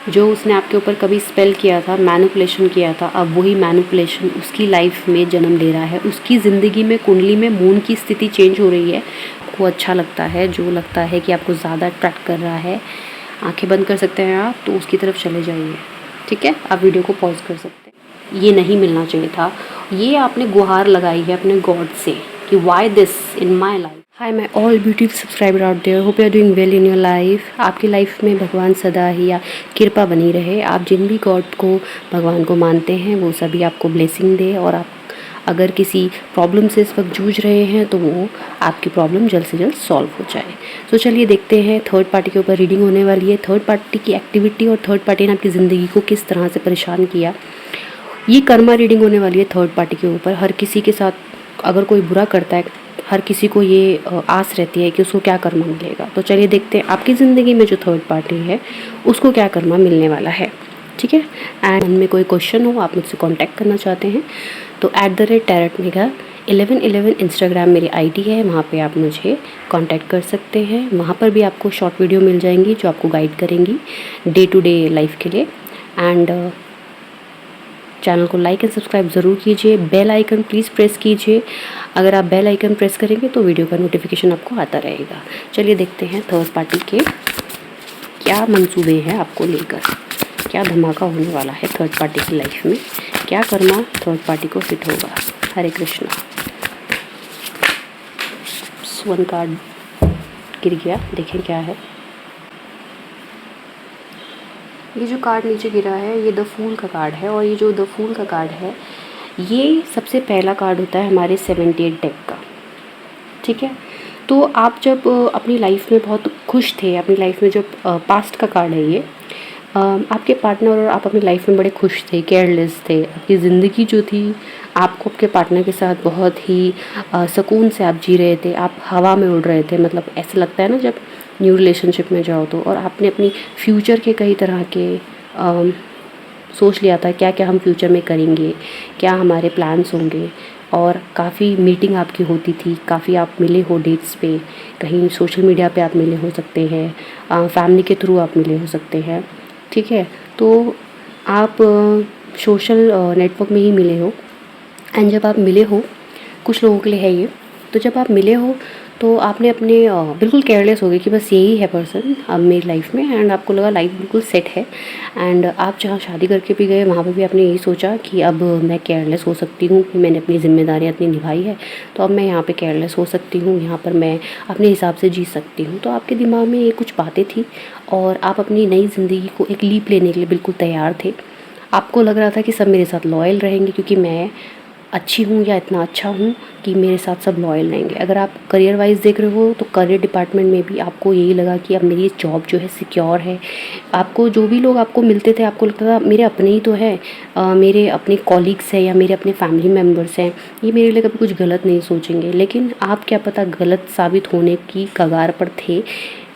जो उसने आपके ऊपर कभी स्पेल किया था, मैनिपुलेशन किया था, अब वही मैनिपुलेशन उसकी लाइफ में जन्म ले रहा है। उसकी ज़िंदगी में कुंडली में मून की स्थिति चेंज हो रही है। आपको अच्छा लगता है, जो लगता है कि आपको ज़्यादा अट्रैक्ट कर रहा है, आंखें बंद कर सकते हैं आप, तो उसकी तरफ चले जाइए। ठीक है, आप वीडियो को पॉज कर सकते हैं। ये नहीं मिलना चाहिए था। ये आपने गुहार लगाई है अपने गॉड से कि why this in my life. Hi my all beautiful subscriber out there, hope you are doing well in your life. आपकी लाइफ में भगवान सदा ही या कृपा बनी रहे। आप जिन भी गॉड को, भगवान को मानते हैं, वो सभी आपको ब्लेसिंग दे। और आप अगर किसी प्रॉब्लम से इस वक्त जूझ रहे हैं तो वो आपकी प्रॉब्लम जल्द से जल्द सॉल्व हो जाए। तो चलिए देखते हैं, थर्ड पार्टी के ऊपर रीडिंग होने वाली है। थर्ड पार्टी की एक्टिविटी और थर्ड पार्टी ने आपकी ज़िंदगी को किस तरह से परेशान किया, ये कर्मा रीडिंग होने वाली है थर्ड पार्टी के ऊपर। हर किसी के साथ अगर कोई बुरा करता है, हर किसी को ये आस रहती है कि उसको क्या कर्मा मिलेगा। तो चलिए देखते हैं आपकी ज़िंदगी में जो थर्ड पार्टी है उसको क्या कर्मा मिलने वाला है। ठीक है, एंड मन में कोई क्वेश्चन हो, आप मुझसे कांटेक्ट करना चाहते हैं तो @tarotmega 1111 इंस्टाग्राम मेरी आईडी है, वहाँ पे आप मुझे कांटेक्ट कर सकते हैं। वहाँ पर भी आपको शॉर्ट वीडियो मिल जाएंगी जो आपको गाइड करेंगी डे टू डे लाइफ के लिए। एंड चैनल को लाइक एंड सब्सक्राइब ज़रूर कीजिए। बेल आइकन प्लीज़ प्रेस कीजिए। अगर आप बेल आइकन प्रेस करेंगे तो वीडियो का नोटिफिकेशन आपको आता रहेगा। चलिए देखते हैं थर्ड पार्टी के क्या मंसूबे हैं आपको लेकर, क्या धमाका होने वाला है थर्ड पार्टी की लाइफ में, क्या कर्मा थर्ड पार्टी को फिट होगा। हरे कृष्णा। वन कार्ड गिर गया, देखें क्या है। ये जो कार्ड नीचे गिरा है ये द फूल का कार्ड है। और ये जो द फूल का कार्ड है ये सबसे पहला कार्ड होता है हमारे 78 डेक का। ठीक है, तो आप जब अपनी लाइफ में बहुत खुश थे, अपनी लाइफ में जब पास्ट का कार्ड है ये, आपके पार्टनर और आप अपनी लाइफ में बड़े खुश थे, केयरलेस थे। आपकी ज़िंदगी जो थी, आपको आपके पार्टनर के साथ बहुत ही सुकून से आप जी रहे थे, आप हवा में उड़ रहे थे। मतलब ऐसा लगता है ना जब न्यू रिलेशनशिप में जाओ तो। और आपने अपनी फ्यूचर के कई तरह के सोच लिया था, क्या क्या हम फ्यूचर में करेंगे, क्या हमारे प्लान्स होंगे। और काफ़ी मीटिंग आपकी होती थी, काफ़ी आप मिले हो डेट्स पे, कहीं सोशल मीडिया पे आप मिले हो सकते हैं, फैमिली के थ्रू आप मिले हो सकते हैं। ठीक है, तो आप सोशल नेटवर्क में ही मिले हो। एंड जब आप मिले हो, कुछ लोगों के लिए है ये, तो जब आप मिले हो तो आपने अपने बिल्कुल केयरलेस हो गए कि बस यही है पर्सन अब मेरी लाइफ में। एंड आपको लगा लाइफ बिल्कुल सेट है। एंड आप जहाँ शादी करके भी गए वहाँ पर भी आपने यही सोचा कि अब मैं केयरलेस हो सकती हूँ, कि मैंने अपनी जिम्मेदारियाँ इतनी निभाई है तो अब मैं यहाँ पे केयरलेस हो सकती हूँ, यहाँ पर मैं अपने हिसाब से जी सकती हूँ। तो आपके दिमाग में ये कुछ बातें थी और आप अपनी नई ज़िंदगी को एक लीप लेने के लिए बिल्कुल तैयार थे। आपको लग रहा था कि सब मेरे साथ लॉयल रहेंगे क्योंकि मैं अच्छी हूँ या इतना अच्छा हूँ कि मेरे साथ सब लॉयल रहेंगे। अगर आप करियर वाइज देख रहे हो तो करियर डिपार्टमेंट में भी आपको यही लगा कि अब मेरी जॉब जो है सिक्योर है। आपको जो भी लोग आपको मिलते थे आपको लगता था मेरे अपने ही तो है, मेरे अपने कॉलीग्स हैं या मेरे अपने फैमिली मेम्बर्स हैं, ये मेरे लिए कभी कुछ गलत नहीं सोचेंगे। लेकिन आप क्या पता गलत साबित होने की कगार पर थे।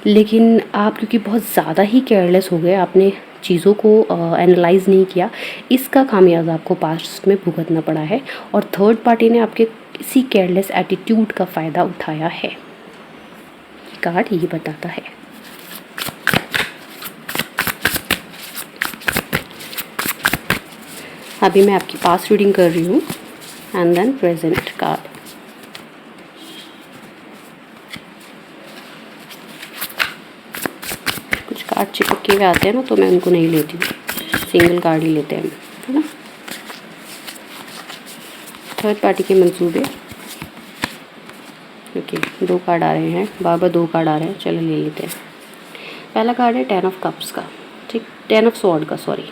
लेकिन आप क्योंकि बहुत ज़्यादा ही केयरलेस हो गए, आपने चीज़ों को एनालाइज़ नहीं किया, इसका खामियाजा आपको पास्ट में भुगतना पड़ा है। और थर्ड पार्टी ने आपके इसी केयरलेस एटीट्यूड का फ़ायदा उठाया है। कार्ड ये बताता है। अभी मैं आपकी पास्ट रीडिंग कर रही हूँ एंड देन प्रेजेंट कार्ड। कुछ कार्ड चिपक के आते हैं ना तो मैं उनको नहीं लेती हूँ, सिंगल कार्ड ही लेते हैं, है ना। थर्ड पार्टी के मंसूबे, ओके, 2 कार्ड आ रहे हैं, बार बार 2 कार्ड आ रहे हैं, चलो ले लेते हैं। पहला कार्ड है 10 ऑफ कप्स का, ठीक, 10 ऑफ स्वॉर्ड का, सॉरी।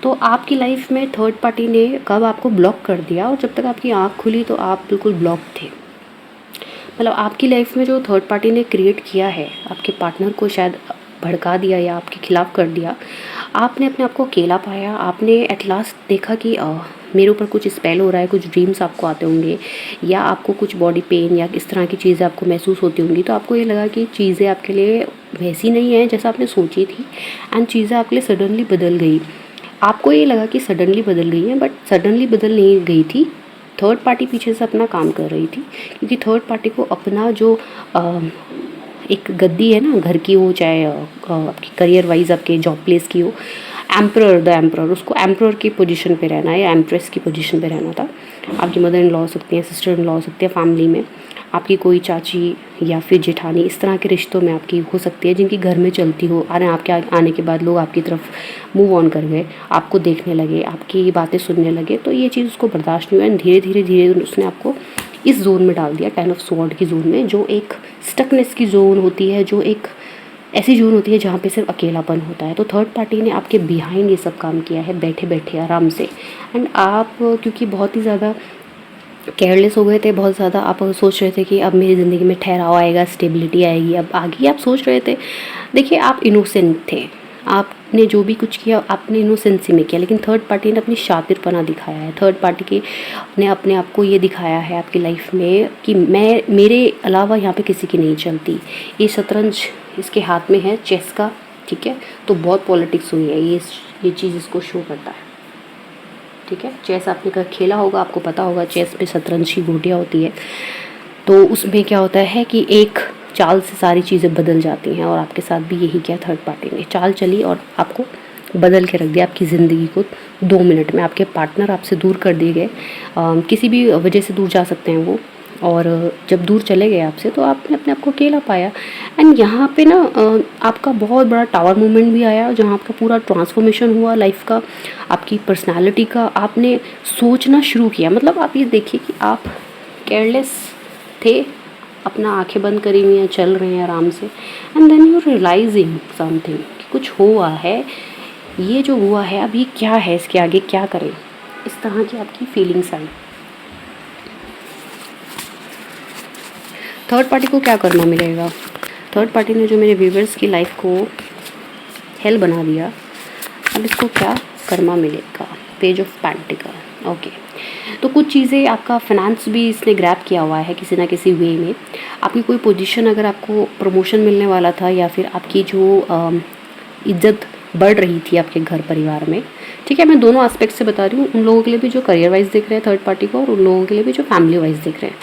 तो आपकी लाइफ में थर्ड पार्टी ने कब आपको ब्लॉक कर दिया, और जब तक आपकी आँख खुली तो आप बिल्कुल ब्लॉक थे। मतलब आपकी लाइफ में जो थर्ड पार्टी ने क्रिएट किया है, आपके पार्टनर को शायद भड़का दिया या आपके खिलाफ़ कर दिया। आपने अपने आप को अकेला पाया। आपने एट लास्ट देखा कि मेरे ऊपर कुछ स्पेल हो रहा है, कुछ ड्रीम्स आपको आते होंगे या आपको कुछ बॉडी पेन या इस तरह की चीज़ें आपको महसूस होती होंगी। तो आपको ये लगा कि चीज़ें आपके लिए वैसी नहीं हैं जैसा आपने सोची थी, एंड चीज़ें आपके लिए सडनली बदल गई। आपको ये लगा कि सडनली बदल गई हैं, बट सडनली बदल नहीं गई थी। थर्ड पार्टी पीछे से अपना काम कर रही थी, क्योंकि थर्ड पार्टी को अपना जो एक गद्दी है ना घर की हो, चाहे आपकी करियर वाइज आपके जॉब प्लेस की हो, एम्प्रर, द एम्प्रर, उसको एम्प्रर की पोजीशन पे रहना है या एम्प्रेस की पोजीशन पे रहना था। आपकी मदर इन लॉ हो सकती हैं, सिस्टर इन लॉ हो सकती है, फैमिली में आपकी कोई चाची या फिर जेठानी, इस तरह के रिश्तों में आपकी हो सकती है जिनकी घर में चलती हो। अरे आपके आने के बाद लोग आपकी तरफ मूव ऑन कर गए, आपको देखने लगे, आपकी बातें सुनने लगे, तो ये चीज़ उसको बर्दाश्त नहीं हुआ एंड धीरे धीरे धीरे उसने आपको इस जोन में डाल दिया, टेन ऑफ स्वॉर्ड की जोन में, जो एक स्टकनेस की जोन होती है, जो एक ऐसी जोन होती है जहाँ पे सिर्फ अकेलापन होता है। तो थर्ड पार्टी ने आपके बिहाइंड ये सब काम किया है, बैठे बैठे आराम से। एंड आप क्योंकि बहुत ही ज़्यादा केयरलेस हो गए थे, बहुत ज़्यादा आप सोच रहे थे कि अब मेरी ज़िंदगी में ठहराव आएगा, स्टेबिलिटी आएगी, अब आगे आप सोच रहे थे। देखिए आप इनोसेंट थे, आपने जो भी कुछ किया आपने इनोसेंसी में किया, लेकिन थर्ड पार्टी ने अपनी शातिरपना दिखाया है। थर्ड पार्टी की ने अपने आप को ये दिखाया है आपकी लाइफ में कि मैं, मेरे अलावा यहाँ पे किसी की नहीं चलती। ये शतरंज इसके हाथ में है, चेस का, ठीक है। तो बहुत पॉलिटिक्स हुई है, ये चीज़ इसको शो करता है, ठीक है। चेस आपने कभी खेला होगा, आपको पता होगा चेस पे शतरंज की गोटियाँ होती है। तो उसमें क्या होता है कि एक चाल से सारी चीज़ें बदल जाती हैं, और आपके साथ भी यही किया थर्ड पार्टी ने। चाल चली और आपको बदल के रख दिया, आपकी ज़िंदगी को 2 मिनट में। आपके पार्टनर आपसे दूर कर दिए गए, किसी भी वजह से दूर जा सकते हैं वो, और जब दूर चले गए आपसे तो आपने अपने आप को अकेला पाया। एंड यहाँ पे ना आपका बहुत बड़ा टावर मूवमेंट भी आया, जहाँ आपका पूरा ट्रांसफॉर्मेशन हुआ लाइफ का, आपकी पर्सनालिटी का। आपने सोचना शुरू किया, मतलब आप ये देखिए कि आप केयरलेस थे, अपना आंखें बंद करी हुई हैं, चल रहे हैं आराम से, and then you realising something कि कुछ हुआ है, ये जो हुआ है अब ये क्या है, इसके आगे क्या करें, इस तरह की आपकी फीलिंग्स आई। थर्ड पार्टी को क्या करना मिलेगा? थर्ड पार्टी ने जो मेरे व्यूवर्स की लाइफ को हेल बना दिया, अब इसको क्या कर्मा मिलेगा? Page of pentacle, okay. तो कुछ चीज़ें, आपका फाइनेंस भी इसने ग्रैब किया हुआ है किसी ना किसी वे में। आपकी कोई पोजीशन, अगर आपको प्रमोशन मिलने वाला था, या फिर आपकी जो इज्जत बढ़ रही थी आपके घर परिवार में, ठीक है। मैं दोनों एस्पेक्ट से बता रही हूँ, उन लोगों के लिए भी जो करियर वाइज देख रहे हैं थर्ड पार्टी को, और उन लोगों के लिए भी जो फैमिली वाइज देख रहे हैं।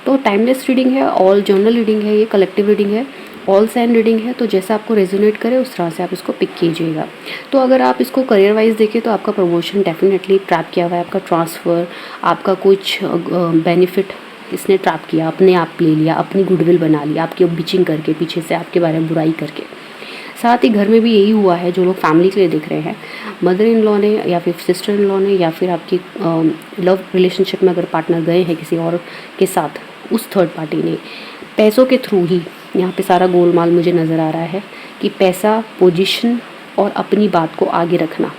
तो टाइमलेस रीडिंग है, ऑल जर्नल रीडिंग है, ये कलेक्टिव रीडिंग है, ऑल साइन रीडिंग है। तो जैसा आपको रेजोनेट करे उस तरह से आप इसको पिक कीजिएगा। तो अगर आप इसको करियर वाइज देखें तो आपका प्रमोशन डेफिनेटली ट्रैप किया हुआ है, आपका ट्रांसफ़र, आपका कुछ बेनिफिट इसने ट्रैप किया, अपने आप ले लिया, अपनी गुडविल बना लिया, आपकी बिचिंग करके, पीछे से आपके बारे में बुराई करके। साथ ही घर में भी यही हुआ है, जो लोग फैमिली के लिए देख रहे हैं, मदर इन लॉ ने या फिर सिस्टर इन लॉ ने, या फिर आपकी लव रिलेशनशिप में अगर पार्टनर गए हैं किसी और के साथ, उस थर्ड पार्टी ने पैसों के थ्रू ही, यहाँ पे सारा गोलमाल मुझे नज़र आ रहा है कि पैसा, पोजीशन और अपनी बात को आगे रखना,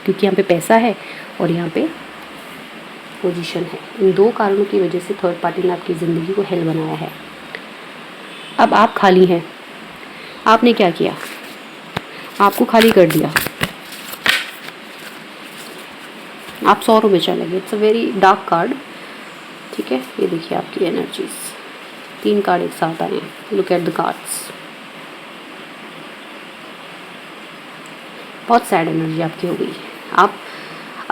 क्योंकि यहाँ पे पैसा है और यहाँ पे पोजीशन है। इन दो कारणों की वजह से थर्ड पार्टी ने आपकी ज़िंदगी को हेल बनाया है। अब आप खाली हैं, आपने क्या किया? आपको खाली कर दिया, आप 100 में चले गए। It's a very dark card, ठीक है। ये देखिए आपकी एनर्जीज, 3 कार्ड एक साथ आए हैं। लुक एट द कार्ड्स, बहुत सैड एनर्जी आपकी हो गई। आप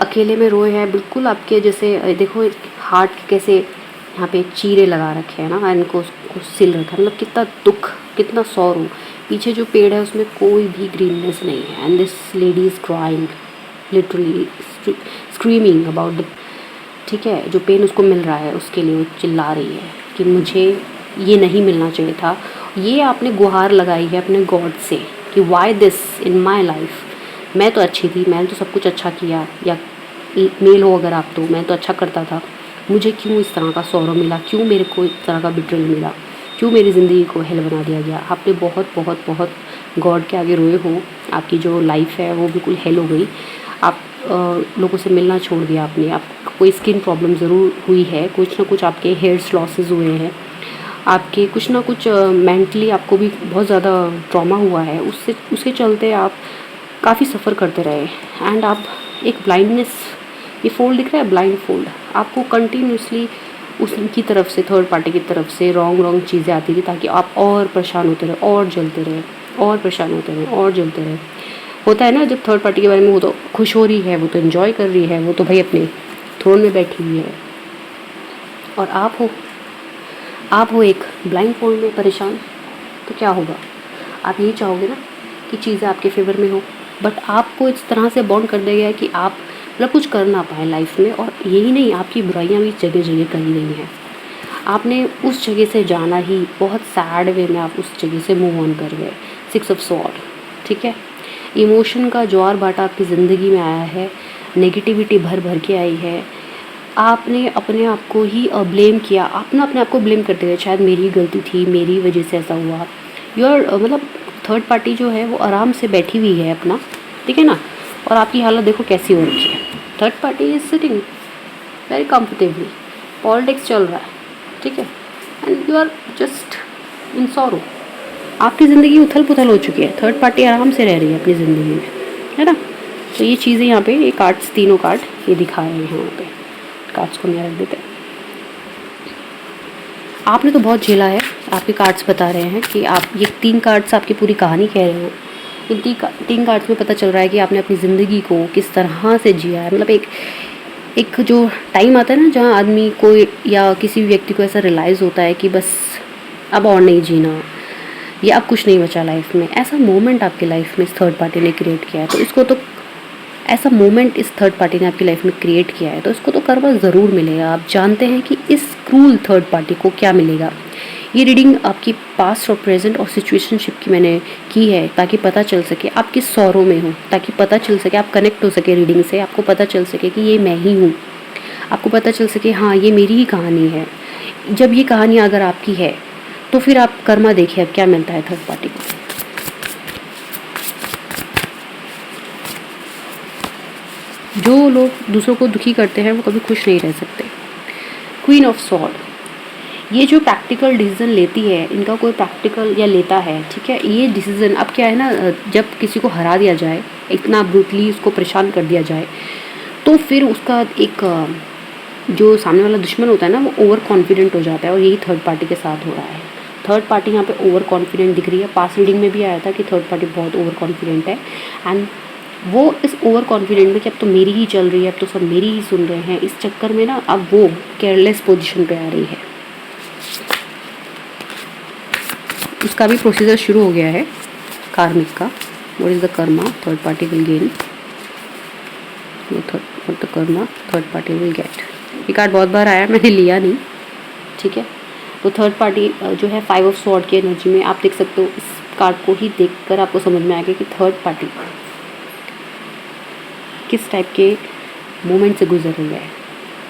अकेले में रोए हैं, बिल्कुल आपके जैसे, देखो हार्ट के कैसे यहाँ पे चीरे लगा रखे हैं ना, इनको सिल रखा है, मतलब कितना दुख, कितना सॉरो। पीछे जो पेड़ है उसमें कोई भी ग्रीननेस नहीं है, and this lady is crying, literally screaming about the, ठीक है, जो पेन उसको मिल रहा है उसके लिए वो चिल्ला रही है कि मुझे ये नहीं मिलना चाहिए था। ये आपने गुहार लगाई है अपने गॉड से कि why this in my life. मैं तो अच्छी थी, मैंने तो सब कुछ अच्छा किया, या मेल हो अगर आप, तो मैं तो अच्छा करता था, मुझे क्यों इस तरह का सौरव मिला, क्यों मेरे को इस तरह का बिट्रेल मिला, क्यों मेरी ज़िंदगी को हेल बना दिया गया। आपने बहुत बहुत बहुत गॉड के आगे रोए हो, आपकी जो लाइफ है वो बिल्कुल हेल हो गई। आप लोगों से मिलना छोड़ दिया आपने, आपको कोई स्किन प्रॉब्लम ज़रूर हुई है, कुछ ना कुछ आपके हेयर्स लॉसेस हुए हैं, आपके कुछ ना कुछ मेंटली आपको भी बहुत ज़्यादा ट्रॉमा हुआ है, उसके चलते आप काफ़ी सफ़र करते रहे। एंड आप एक ब्लाइंडनेस, ये फोल्ड दिख रहा है, ब्लाइंड फोल्ड, आपको कंटिन्यूसली उसकी तरफ से, थर्ड पार्टी की तरफ से रॉन्ग चीज़ें आती थी, ताकि आप और परेशान होते रहे, और जलते रहे, और परेशान होते रहे, और जलते रहे। होता है ना, जब थर्ड पार्टी के बारे में वो तो खुश हो रही है, वो तो एंजॉय कर रही है, वो तो भाई अपने थ्रोन में बैठी हुई है, और आप हो एक ब्लाइंड फोल्ड में परेशान। तो क्या होगा, आप यही चाहोगे ना कि चीज़ें आपके फेवर में हो, बट आपको इस तरह से बॉन्ड कर दिया गया है कि आप मतलब कुछ कर ना पाए लाइफ में। और यही नहीं, आपकी बुराइयां भी जगह जगह करी गई हैं। आपने उस जगह से जाना ही बहुत सैड वे में, आप उस जगह से मूव ऑन कर गए। 6 ऑफ स्वॉर्ड, ठीक है। इमोशन का ज्वार भाटा आपकी ज़िंदगी में आया है, नेगेटिविटी भर भर के आई है। आपने अपने आप को ही ब्लेम किया, आपने अपने आप को ब्लेम करते गए, शायद मेरी गलती थी, मेरी वजह से ऐसा हुआ। मतलब थर्ड पार्टी जो है वो आराम से बैठी हुई है अपना, ठीक है ना, और आपकी हालत देखो कैसी हो रखी है। Third party is sitting very comfortably, politics चल रहा है, ठीक है, and you are just in sorrow. आपकी ज़िंदगी उथल पुथल हो चुकी है, थर्ड पार्टी आराम से रह रही है अपनी ज़िंदगी में, है ना। तो ये चीज़ें यहाँ पे, ये कार्ड्स, तीनों कार्ड ये दिखा रहे हैं यहाँ पे। कार्ड्स को मैं रख देते हैं। आपने तो बहुत झेला है, आपके कार्ड्स बता रहे हैं कि आप, ये 3 कार्ड्स आपकी पूरी कहानी कह रहे हैं। इन 3 कार्ड्स में पता चल रहा है कि आपने अपनी ज़िंदगी को किस तरह से जिया है। मतलब एक जो टाइम आता है ना जहाँ आदमी को या किसी भी व्यक्ति को ऐसा रियलाइज़ होता है कि बस अब और नहीं जीना, या अब कुछ नहीं बचा लाइफ में, ऐसा मोमेंट आपकी लाइफ में इस थर्ड पार्टी ने क्रिएट किया है। तो इसको तो, ऐसा मोमेंट इस थर्ड पार्टी ने आपकी लाइफ में क्रिएट किया है, तो इसको तो कर्मा ज़रूर मिलेगा। आप जानते हैं कि इस क्रूल थर्ड पार्टी को क्या मिलेगा। ये रीडिंग आपकी पास्ट और प्रेजेंट और सिचुएशनशिप की मैंने की है ताकि पता चल सके आप किस सौरों में हो, ताकि पता चल सके, आप कनेक्ट हो सके रीडिंग से, आपको पता चल सके कि ये मैं ही हूँ, आपको पता चल सके हाँ ये मेरी ही कहानी है। जब ये कहानी अगर आपकी है तो फिर आप कर्मा देखिए अब क्या मिलता है थर्ड पार्टी को। जो लोग दूसरों को दुखी करते हैं वो कभी खुश नहीं रह सकते। क्वीन ऑफ सॉर्ड, ये जो प्रैक्टिकल डिसीजन लेती है, इनका कोई प्रैक्टिकल या लेता है, ठीक है। ये डिसीजन अब क्या है ना, जब किसी को हरा दिया जाए, इतना ब्रूटली उसको परेशान कर दिया जाए, तो फिर उसका एक जो सामने वाला दुश्मन होता है ना, वो ओवर कॉन्फिडेंट हो जाता है, और यही थर्ड पार्टी के साथ हो रहा है। थर्ड पार्टी यहाँ पे ओवर कॉन्फिडेंट दिख रही है। पास रीडिंग में भी आया था कि थर्ड पार्टी बहुत ओवर कॉन्फिडेंट है, एंड वो इस ओवर कॉन्फिडेंट में कि अब तो मेरी ही चल रही है, अब तो सब मेरी ही सुन रहे हैं, इस चक्कर में ना अब वो केयरलेस पोजीशन पे आ रही है। उसका भी प्रोसीजर शुरू हो गया है कार्मिक का। What is the Karma third party will gain, what the Karma third party will get. ये कार्ड बहुत बार आया, मैंने लिया नहीं, ठीक है। तो थर्ड पार्टी जो है 5 ऑफ स्वॉर्ड की एनर्जी में, आप देख सकते हो, इस कार्ड को ही देखकर आपको समझ में आएगा कि थर्ड पार्टी किस टाइप के मोमेंट से गुजर रही है।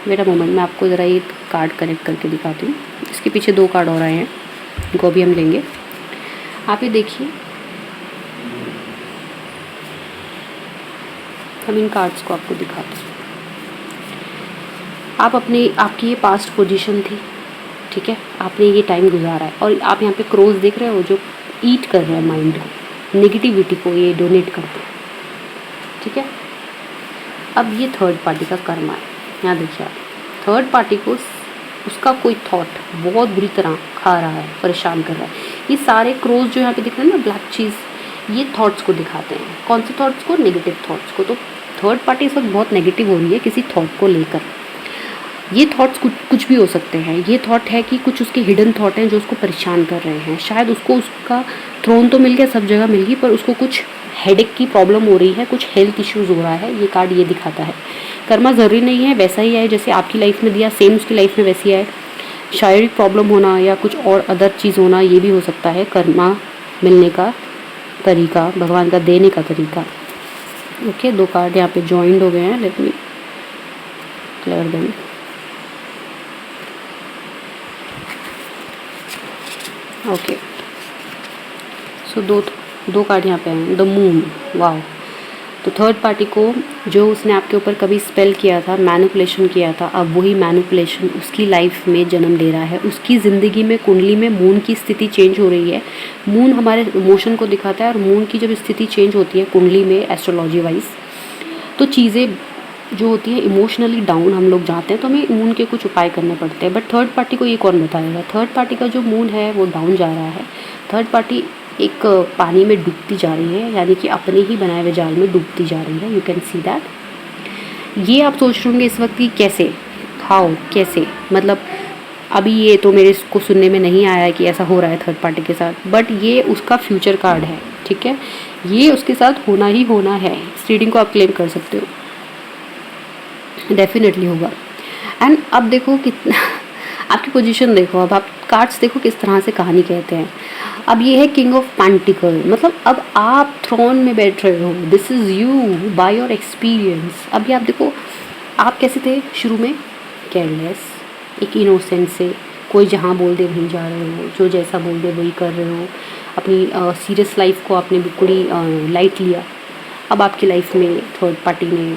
मेरा मोमेंट, मैं आपको ज़रा ये कार्ड कनेक्ट करके दिखाती हूँ। इसके पीछे 2 कार्ड और आए हैं, इनको अभी हम लेंगे। आप ये देखिए, हम इन कार्ड्स को आपको दिखाते हैं। आपकी ये पास्ट पोजीशन थी, ठीक है, आपने ये टाइम गुजारा है, और आप यहाँ पे क्रोज देख रहे हो जो ईट कर रहे हैं माइंड को, नेगेटिविटी को ये डोनेट करते हैं, ठीक है। अब ये थर्ड पार्टी का कर्मा है। यहाँ देखिए आप, थर्ड पार्टी को उसका कोई थॉट बहुत बुरी तरह खा रहा है, परेशान कर रहा है। ये सारे क्रोज जो यहाँ पे दिख रहे हैं ना, ब्लैक चीज़, ये थॉट्स को दिखाते हैं। कौन से थॉट्स को? नेगेटिव थॉट्स को। तो थर्ड पार्टी इस वक्त बहुत नेगेटिव हो रही है किसी थॉट को लेकर। ये थॉट्स कुछ भी हो सकते हैं। ये थॉट है कि कुछ उसके हिडन थॉट हैं जो उसको परेशान कर रहे हैं। शायद उसको उसका थ्रोन तो मिल गया, सब जगह मिल गई, पर उसको कुछ हेडेक की प्रॉब्लम हो रही है, कुछ हेल्थ इश्यूज़ हो रहा है। ये कार्ड ये दिखाता है। कर्मा ज़रूरी नहीं है वैसा ही आए जैसे आपकी लाइफ में दिया, सेम उसकी लाइफ में वैसी आए। शारीरिक प्रॉब्लम होना या कुछ और अदर चीज़ होना, ये भी हो सकता है कर्मा मिलने का तरीका, भगवान का देने का तरीका। ओके, 2 कार्ड यहाँ पे जॉइंड हो गए हैं। Let me clear them. Okay, so दो कार्ड यहाँ पे हैं। द मून, वाह। तो थर्ड पार्टी को जो उसने आपके ऊपर कभी स्पेल किया था, मैनिपुलेशन किया था, अब वही मैनिपुलेशन उसकी लाइफ में जन्म ले रहा है। उसकी ज़िंदगी में कुंडली में मून की स्थिति चेंज हो रही है। मून हमारे इमोशन को दिखाता है, और मून की जब स्थिति चेंज होती है कुंडली में एस्ट्रोलॉजी वाइज, तो चीज़ें जो होती है इमोशनली डाउन हम लोग जाते हैं, तो हमें मून के कुछ उपाय करने पड़ते हैं। बट थर्ड पार्टी को ये कौन बताएगा? थर्ड पार्टी का जो मून है वो डाउन जा रहा है। थर्ड पार्टी एक पानी में डूबती जा रही है, यानी कि अपने ही बनाए हुए जाल में डूबती जा रही है। You can see that. ये आप सोच रहे होंगे इस वक्त कि कैसे, हाउ, कैसे, मतलब अभी ये तो मेरे को सुनने में नहीं आया है कि ऐसा हो रहा है थर्ड पार्टी के साथ, बट ये उसका फ्यूचर कार्ड है, ठीक है, ये उसके साथ होना ही होना है। इस रीडिंग को आप क्लेम कर सकते हो, डेफिनेटली होगा। एंड अब देखो कितना आपकी पोजीशन देखो, अब आप कार्ड्स देखो किस तरह से कहानी कहते हैं। अब ये है किंग ऑफ पेंटिकल, मतलब अब आप थ्रोन में बैठ रहे हो, this is you by your experience. अभी आप देखो आप कैसे थे शुरू में, केयरलेस, एक इनोसेंट से, कोई जहाँ बोल दे वहीं जा रहे हो, जो जैसा बोल दे वही कर रहे हो, अपनी सीरियस लाइफ को आपने बिल्कुल ही लाइट लिया। अब आपकी लाइफ में थर्ड पार्टी ने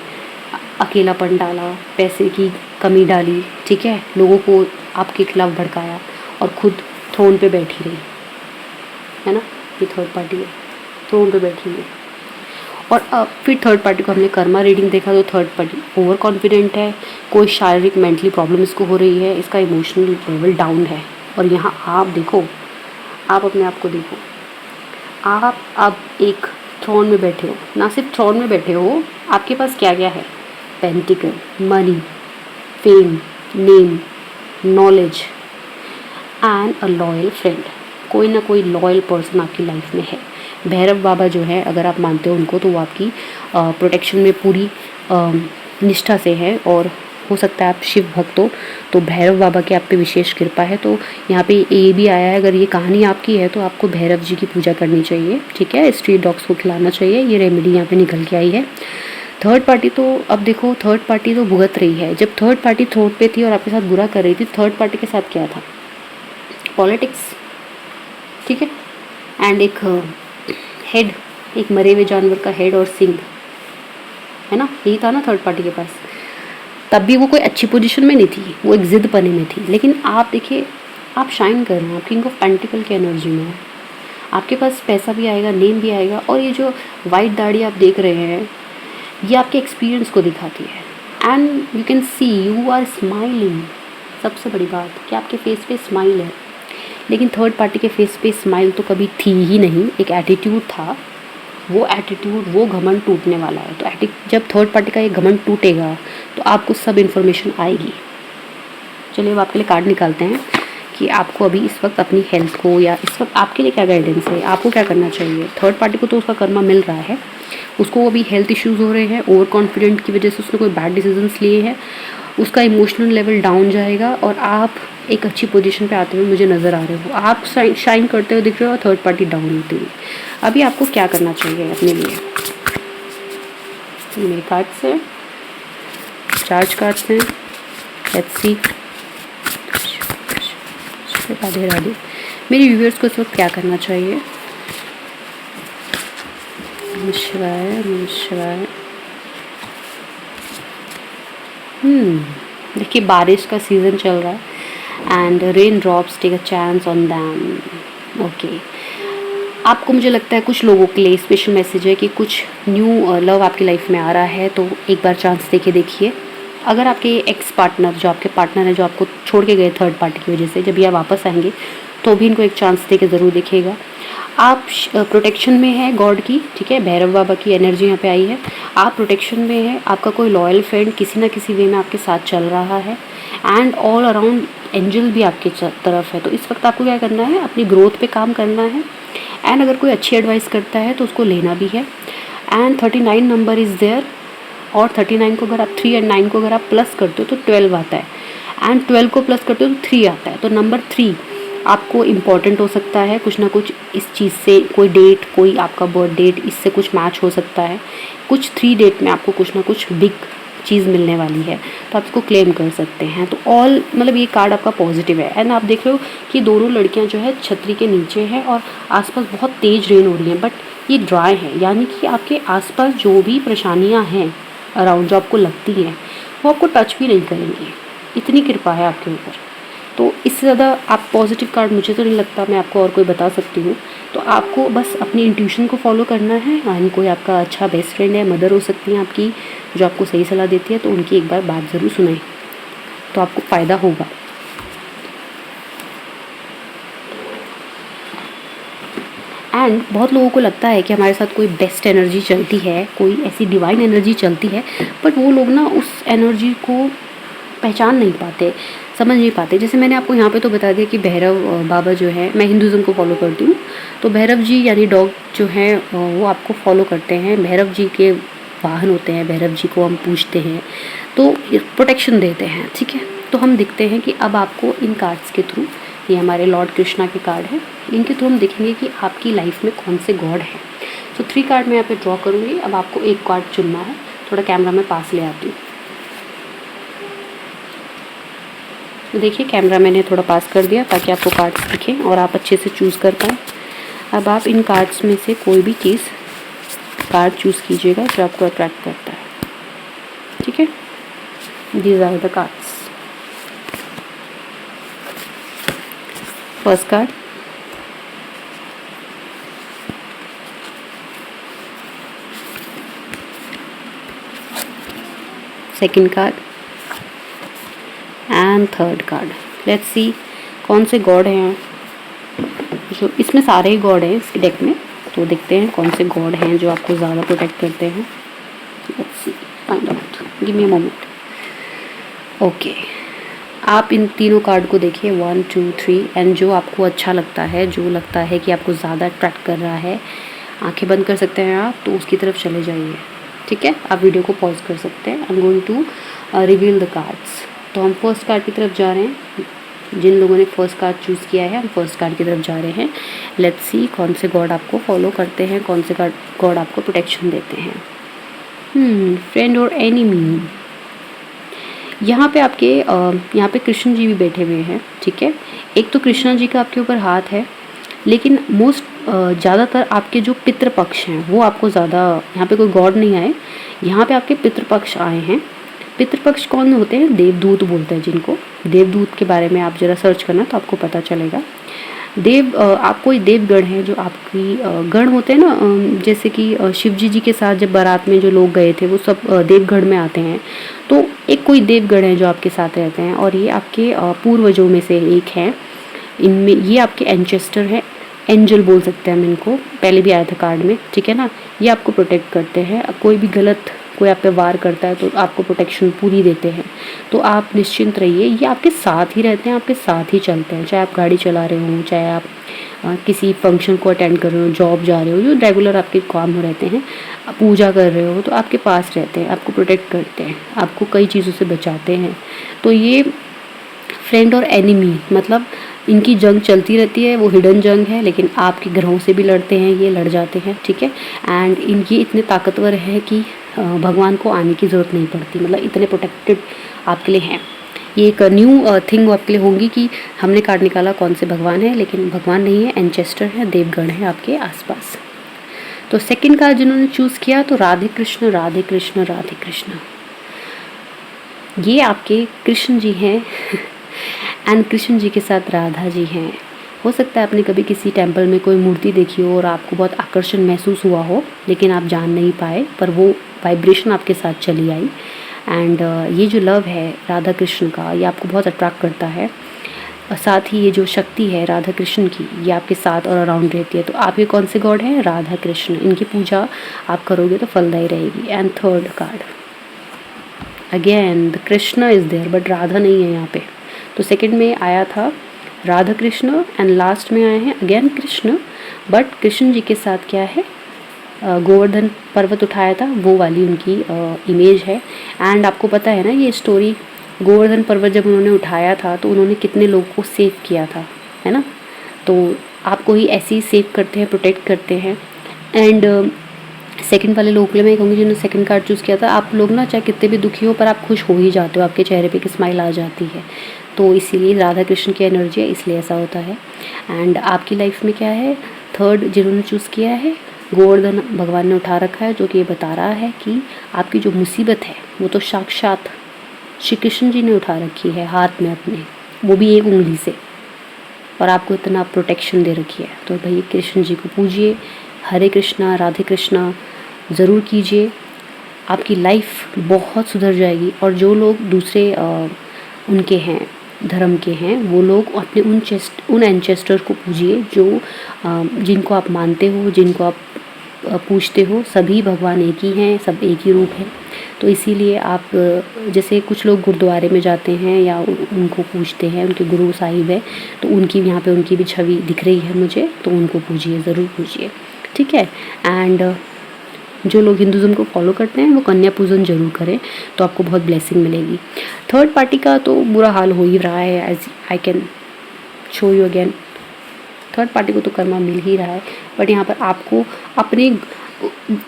अकेलापन डाला, पैसे की कमी डाली, ठीक है, लोगों को आपके खिलाफ भड़काया और खुद थ्रोन पे बैठी रही, है ना, ये थर्ड पार्टी है, थ्रोन पे बैठी है। और फिर थर्ड पार्टी को हमने कर्मा रीडिंग देखा, तो थर्ड पार्टी ओवर कॉन्फिडेंट है, कोई शारीरिक मेंटली प्रॉब्लम इसको हो रही है, इसका इमोशनल लेवल डाउन है। और यहाँ आप देखो, आप अपने आप को देखो, आप अब एक थ्रोन में बैठे हो, ना सिर्फ थ्रोन में बैठे हो, आपके पास क्या क्या है, pentacle, money, fame, name, knowledge and a loyal friend. कोई ना कोई लॉयल पर्सन आपकी लाइफ में है। भैरव बाबा जो है, अगर आप मानते हो उनको, तो वो आपकी प्रोटेक्शन में पूरी निष्ठा से है, और हो सकता है आप शिव भक्त हो, तो भैरव बाबा की आप पे विशेष कृपा है। तो यहाँ पे ये भी आया है, अगर ये कहानी आपकी है तो आपको भैरव जी की पूजा करनी चाहिए, ठीक है, स्ट्रीट डॉग्स को खिलाना चाहिए, ये रेमेडी यहाँ पे निकल के आई है। थर्ड पार्टी तो अब देखो, थर्ड पार्टी तो भुगत रही है। जब थर्ड पार्टी थ्रोन पे थी और आपके साथ बुरा कर रही थी, थर्ड पार्टी के साथ क्या था, पॉलिटिक्स, ठीक है, एंड एक हेड, एक मरे हुए जानवर का हेड और सिंग, है ना, यही था ना थर्ड पार्टी के पास। तब भी वो कोई अच्छी पोजीशन में नहीं थी, वो एक जिद पने में थी। लेकिन आप देखिए, आप शाइन कर रहे हो, आप किंग ऑफ पेंटिकल की एनर्जी में है, आपके पास पैसा भी आएगा, नेम भी आएगा। और ये जो वाइट दाढ़ी आप देख रहे हैं, ये आपके एक्सपीरियंस को दिखाती है। And you can see you are smiling. सबसे बड़ी बात कि आपके फेस पे स्माइल है, लेकिन थर्ड पार्टी के फेस पे स्माइल तो कभी थी ही नहीं, एक एटीट्यूड था। वो एटीट्यूड, वो घमंड टूटने वाला है। तो जब थर्ड पार्टी का ये घमंड टूटेगा तो आपको सब इन्फॉर्मेशन आएगी। चलिए अब आपके लिए कार्ड निकालते हैं कि आपको अभी इस वक्त अपनी हेल्थ को, या इस वक्त आपके लिए क्या गाइडेंस है, आपको क्या करना चाहिए। थर्ड पार्टी को तो उसका कर्मा मिल रहा है, उसको अभी हेल्थ इश्यूज़ हो रहे हैं, ओवर कॉन्फिडेंट की वजह से उसने कोई बैड डिसीजंस लिए हैं, उसका इमोशनल लेवल डाउन जाएगा, और आप एक अच्छी पोजीशन पे आते हुए मुझे नज़र आ रहे हो, आप शाइन करते हुए दिख रहे हो, और थर्ड पार्टी डाउन होती हुई। अभी आपको क्या करना चाहिए अपने लिए। मेरे कार्ड्स हैं, चार्ज कार्ड्स हैं, लेट्स सी। राधे राधे। मेरे व्यूअर्स को इस वक्त क्या करना चाहिए। शिवाय शिवाय। देखिए बारिश का सीज़न चल रहा है, and rain drops take a chance on them. Okay, आपको, मुझे लगता है कुछ लोगों के लिए स्पेशल मैसेज है कि कुछ न्यू लव आपकी लाइफ में आ रहा है, तो एक बार चांस देके देखिए। अगर आपके एक्स पार्टनर, जो आपके पार्टनर है, जो आपको छोड़ के गए थर्ड पार्टी की वजह से, जब ये वापस आएंगे तो भी इनको एक चांस दे के ज़रूर देखिएगा। आप प्रोटेक्शन में है गॉड की, ठीक है, भैरव बाबा की एनर्जी यहाँ पे आई है, आप प्रोटेक्शन में है, आपका कोई लॉयल फ्रेंड किसी ना किसी वे में आपके साथ चल रहा है, एंड ऑल अराउंड एंजल भी आपके तरफ है। तो इस वक्त आपको क्या करना है, अपनी ग्रोथ पे काम करना है, एंड अगर कोई अच्छी एडवाइस करता है तो उसको लेना भी है। एंड 39 नंबर इज़ देयर, और 39 को अगर आप 3 एंड 9 को अगर आप प्लस करते हो तो 12 आता है, एंड 12 को प्लस करते हो तो 3 आता है। तो नंबर 3 आपको इम्पॉर्टेंट हो सकता है, कुछ ना कुछ इस चीज़ से, कोई डेट, कोई आपका बर्थ डेट, इससे कुछ मैच हो सकता है। कुछ 3 डेट में आपको कुछ ना कुछ बिग चीज़ मिलने वाली है, तो आप इसको क्लेम कर सकते हैं। तो ऑल, मतलब ये कार्ड आपका पॉजिटिव है। एंड आप देख रहे हो कि दोनों लड़कियां जो है छतरी के नीचे हैं, और आसपास बहुत तेज़ रेन हो रही है, बट ये ड्राई है, यानी कि आपके आसपास जो भी परेशानियां हैं अराउंड, जो आपको लगती हैं, वो आपको टच भी नहीं करेंगी। इतनी कृपा है आपके ऊपर। तो इससे ज़्यादा आप पॉजिटिव कार्ड मुझे तो नहीं लगता मैं आपको और कोई बता सकती हूँ। तो आपको बस अपनी इंट्यूशन को फॉलो करना है, यानी कोई आपका अच्छा बेस्ट फ्रेंड है, मदर हो सकती हैं आपकी, जो आपको सही सलाह देती है, तो उनकी एक बार बात ज़रूर सुनाएं, तो आपको फ़ायदा होगा। एंड बहुत लोगों को लगता है कि हमारे साथ कोई बेस्ट एनर्जी चलती है, कोई ऐसी डिवाइन एनर्जी चलती है, बट वो लोग ना उस एनर्जी को पहचान नहीं पाते। समझ नहीं पाते। जैसे मैंने आपको यहाँ पे तो बता दिया कि भैरव बाबा जो है, मैं हिंदुज़म को फॉलो करती हूँ, तो भैरव जी यानी डॉग जो हैं वो आपको फॉलो करते हैं। भैरव जी के वाहन होते हैं, भैरव जी को हम पूजते हैं, तो प्रोटेक्शन देते हैं, ठीक है। तो हम देखते हैं कि अब आपको इन कार्ड्स के थ्रू, ये हमारे लॉर्ड कृष्णा के कार्ड हैं, इनके थ्रू हम देखेंगे कि आपकी लाइफ में कौन से गॉड हैं। तो 3 कार्ड मैं यहाँ पे ड्रॉ करूँगी। अब आपको एक कार्ड चुनना है। थोड़ा कैमरा में पास ले आती हूँ। तो देखिए कैमरा मैंने थोड़ा पास कर दिया ताकि आपको कार्ड्स दिखें और आप अच्छे से चूज़ कर पाएँ। अब आप इन कार्ड्स में से कोई भी चीज़ कार्ड चूज़ कीजिएगा जो आपको अट्रैक्ट करता है, ठीक है। These are the cards. First card, second card and third card. Let's see कौन से गॉड हैं जो, इसमें सारे ही गॉड हैं इसके डेक में, तो देखते हैं कौन से गॉड हैं जो आपको ज़्यादा प्रोटेक्ट करते हैं। Let's see, find out, give me a moment. Okay, आप इन तीनों कार्ड को देखिए 1 2 3, एंड जो आपको अच्छा लगता है, जो लगता है कि आपको ज़्यादा अट्रैक्ट कर रहा है, आंखें बंद कर सकते हैं आप, तो उसकी तरफ चले जाइए, ठीक है। आप वीडियो को पॉज कर सकते हैं। I am going to reveal the cards. तो हम फर्स्ट कार्ड की तरफ जा रहे हैं। जिन लोगों ने फर्स्ट कार्ड चूज़ किया है, हम फर्स्ट कार्ड की तरफ जा रहे हैं। लेट्स सी कौन से गॉड आपको फॉलो करते हैं, कौन से गॉड आपको प्रोटेक्शन देते हैं। फ्रेंड और एनिमी। यहाँ पे आपके यहाँ पे कृष्ण जी भी बैठे हुए हैं, ठीक है। एक तो कृष्णा जी का आपके ऊपर हाथ है, लेकिन ज़्यादातर आपके जो पितृपक्ष हैं वो आपको ज़्यादा, यहाँ पे कोई गॉड नहीं आए, यहाँ पे आपके पितृपक्ष आए हैं। पितृपक्ष कौन होते हैं? देवदूत बोलते हैं जिनको। देवदूत के बारे में आप ज़रा सर्च करना तो आपको पता चलेगा। आप कोई देवगण हैं जो आपकी गण होते हैं ना, जैसे कि शिव जी के साथ जब बारात में जो लोग गए थे वो सब देवगण में आते हैं, तो एक कोई देवगण है जो आपके साथ रहते हैं और ये आपके पूर्वजों में से एक हैं। इनमें ये आपके एंचेस्टर हैं, एंजल बोल सकते हैं हम इनको, पहले भी आया था कार्ड में, ठीक है ना। ये आपको प्रोटेक्ट करते हैं। कोई भी गलत कोई आप पे वार करता है तो आपको प्रोटेक्शन पूरी देते हैं, तो आप निश्चिंत रहिए। ये आपके साथ ही रहते हैं, आपके साथ ही चलते हैं, चाहे आप गाड़ी चला रहे हो, चाहे आप किसी फंक्शन को अटेंड कर रहे हो, जॉब जा रहे हो, जो रेगुलर आपके काम हो रहते हैं, पूजा कर रहे हो, तो आपके पास रहते हैं, आपको प्रोटेक्ट करते हैं, आपको कई चीज़ों से बचाते हैं। तो ये फ्रेंड और एनिमी मतलब इनकी जंग चलती रहती है, वो हिडन जंग है, लेकिन आपके ग्रहों से भी लड़ते हैं, ये लड़ जाते हैं, ठीक है। एंड इनकी इतने ताकतवर है कि भगवान को आने की ज़रूरत नहीं पड़ती, मतलब इतने प्रोटेक्टेड आपके लिए हैं। ये एक न्यू थिंग आपके लिए होंगी कि हमने कार्ड निकाला कौन से भगवान है, लेकिन भगवान नहीं है, एंचेस्टर है, देवगण है आपके आसपास। तो सेकंड कार्ड जिन्होंने चूज़ किया तो राधे कृष्ण राधे कृष्ण राधे कृष्ण। ये आपके कृष्ण जी हैं एंड कृष्ण जी के साथ राधा जी हैं। हो सकता है आपने कभी किसी टेंपल में कोई मूर्ति देखी हो और आपको बहुत आकर्षण महसूस हुआ हो, लेकिन आप जान नहीं पाए, पर वो वाइब्रेशन आपके साथ चली आई। एंड ये जो लव है राधा कृष्ण का, ये आपको बहुत अट्रैक्ट करता है। और साथ ही ये जो शक्ति है राधा कृष्ण की, ये आपके साथ और अराउंड रहती है। तो आपके कौन से गॉड हैं? राधा कृष्ण। इनकी पूजा आप करोगे तो फलदायी रहेगी। And third card again the Krishna is there, but Radha नहीं है यहाँ पे। तो सेकंड में आया था राधा कृष्ण एंड लास्ट में आए हैं अगेन कृष्ण, बट कृष्ण जी के साथ क्या है? गोवर्धन पर्वत उठाया था, वो वाली उनकी इमेज है। एंड आपको पता है ना ये स्टोरी, गोवर्धन पर्वत जब उन्होंने उठाया था तो उन्होंने कितने लोगों को सेव किया था, है ना। तो आपको ही ऐसे ही सेव करते हैं, प्रोटेक्ट करते हैं। एंड सेकंड वाले लोगों के लिए मैं कहूँगी जिन्होंने सेकंड कार्ड चूज़ किया था, आप लोग ना चाहे कितने भी दुखी हो पर आप खुश हो ही जाते हो, आपके चेहरे पे एक स्माइल आ जाती है। तो इसीलिए राधा कृष्ण की एनर्जी है, इसलिए ऐसा होता है। एंड आपकी लाइफ में क्या है? थर्ड जिन्होंने चूज़ किया है गोवर्धन भगवान ने उठा रखा है, जो कि ये बता रहा है कि आपकी जो मुसीबत है वो तो साक्षात श्री कृष्ण जी ने उठा रखी है हाथ में अपने, वो भी एक उंगली से, और आपको इतना प्रोटेक्शन दे रखी है। तो भाई कृष्ण जी को पूजिए, हरे कृष्णा राधे कृष्णा ज़रूर कीजिए, आपकी लाइफ बहुत सुधर जाएगी। और जो लोग दूसरे उनके हैं धर्म के हैं, वो लोग अपने उन एंचेस्टर को पूजिए जो जिनको आप मानते हो, जिनको आप पूछते हो। सभी भगवान एक ही हैं, सब एक ही रूप है। तो इसीलिए आप जैसे कुछ लोग गुरुद्वारे में जाते हैं या उनको पूजते हैं, उनके गुरु साहिब है, तो उनकी यहाँ पे उनकी भी छवि दिख रही है मुझे, तो उनको पूजिए, ज़रूर पूजिए, ठीक है। एंड जो लोग हिंदुज़म को फॉलो करते हैं वो कन्या पूजन जरूर करें, तो आपको बहुत ब्लेसिंग मिलेगी। थर्ड पार्टी का तो बुरा हाल हो ही रहा है, as I can show you again. Third party को तो कर्मा मिल ही रहा है, बट यहाँ पर आपको अपनी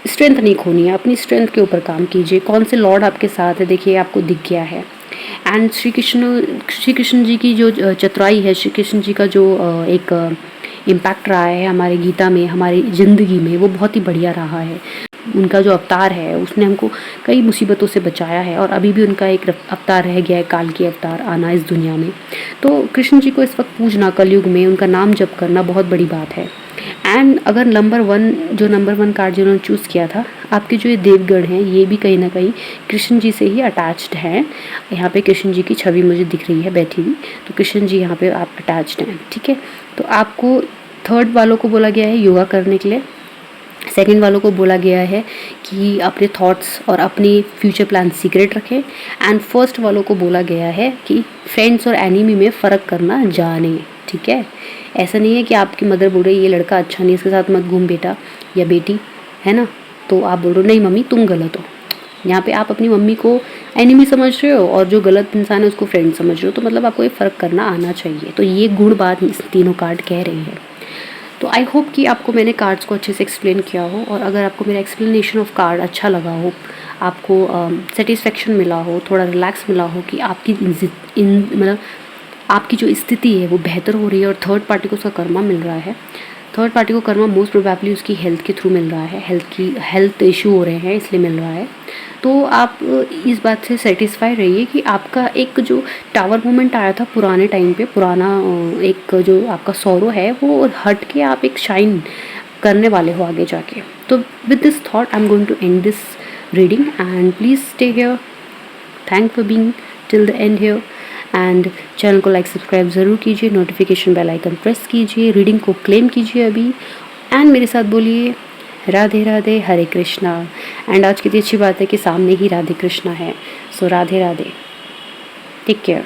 स्ट्रेंथ नहीं खोनी है, अपनी स्ट्रेंथ के ऊपर काम कीजिए। कौन से लॉर्ड आपके साथ है देखिए, आपको दिख गया है। एंड श्री कृष्ण जी की जो चतुराई है, श्री कृष्ण जी का जो एक इम्पैक्ट रहा है हमारे गीता में, हमारी ज़िंदगी में, वो बहुत ही बढ़िया रहा है। उनका जो अवतार है उसने हमको कई मुसीबतों से बचाया है, और अभी भी उनका एक अवतार रह गया है, काल की अवतार आना इस दुनिया में। तो कृष्ण जी को इस वक्त पूजना, कलयुग में उनका नाम जप करना बहुत बड़ी बात है। एंड अगर नंबर 1 कार्ड जिन्होंने चूज़ किया था, आपके जो ये देवगण हैं ये भी कहीं ना कहीं कृष्ण जी से ही अटैच्ड हैं। यहाँ पे कृष्ण जी की छवि मुझे दिख रही है बैठी हुई, तो कृष्ण जी यहाँ पे आप अटैच्ड हैं, ठीक है। तो आपको थर्ड वालों को बोला गया है योगा करने के लिए, सेकंड वालों को बोला गया है कि अपने थॉट्स और अपनी फ्यूचर प्लान सीक्रेट रखें, एंड फर्स्ट वालों को बोला गया है कि फ्रेंड्स और एनिमी में फ़र्क करना जाने, ठीक है। ऐसा नहीं है कि आपकी मदर बोल रही है ये लड़का अच्छा नहीं, इसके साथ मत घूम बेटा या बेटी, है ना, तो आप बोल रहे हो नहीं मम्मी तुम गलत हो। यहाँ पे आप अपनी मम्मी को एनिमी समझ रहे हो और जो गलत इंसान है उसको फ्रेंड समझ रहे हो, तो मतलब आपको ये फ़र्क करना आना चाहिए। तो ये गुण बात इस तीनों कार्ड कह रही है। तो आई होप कि आपको मैंने कार्ड्स को अच्छे से एक्सप्लेन किया हो, और अगर आपको मेरा एक्सप्लेनेशन ऑफ कार्ड अच्छा लगा हो, आपको सेटिस्फेक्शन मिला हो, थोड़ा रिलैक्स मिला हो कि आपकी मतलब आपकी जो स्थिति है वो बेहतर हो रही है, और थर्ड पार्टी को उसका कर्मा मिल रहा है। थर्ड पार्टी को कर्मा मोस्ट प्रोबेबली उसकी हेल्थ के थ्रू मिल रहा है, हेल्थ इशू हो रहे हैं इसलिए मिल रहा है। तो आप इस बात से सेटिस्फाई रहिए कि आपका एक जो टावर मोमेंट आया था पुराने टाइम पे, पुराना एक जो आपका सौरो है वो हट के आप एक शाइन करने वाले हो आगे जाके। तो with this thought I am going to end this reading, and please stay here. Thank for being till the end here, and channel को लाइक सब्सक्राइब ज़रूर कीजिए, नोटिफिकेशन बेल आइकन प्रेस कीजिए, रीडिंग को क्लेम कीजिए अभी, and मेरे साथ बोलिए राधे राधे, हरे कृष्णा। एंड आज कितनी अच्छी बात है कि सामने ही राधे कृष्णा है। सो राधे राधे, टेक केयर।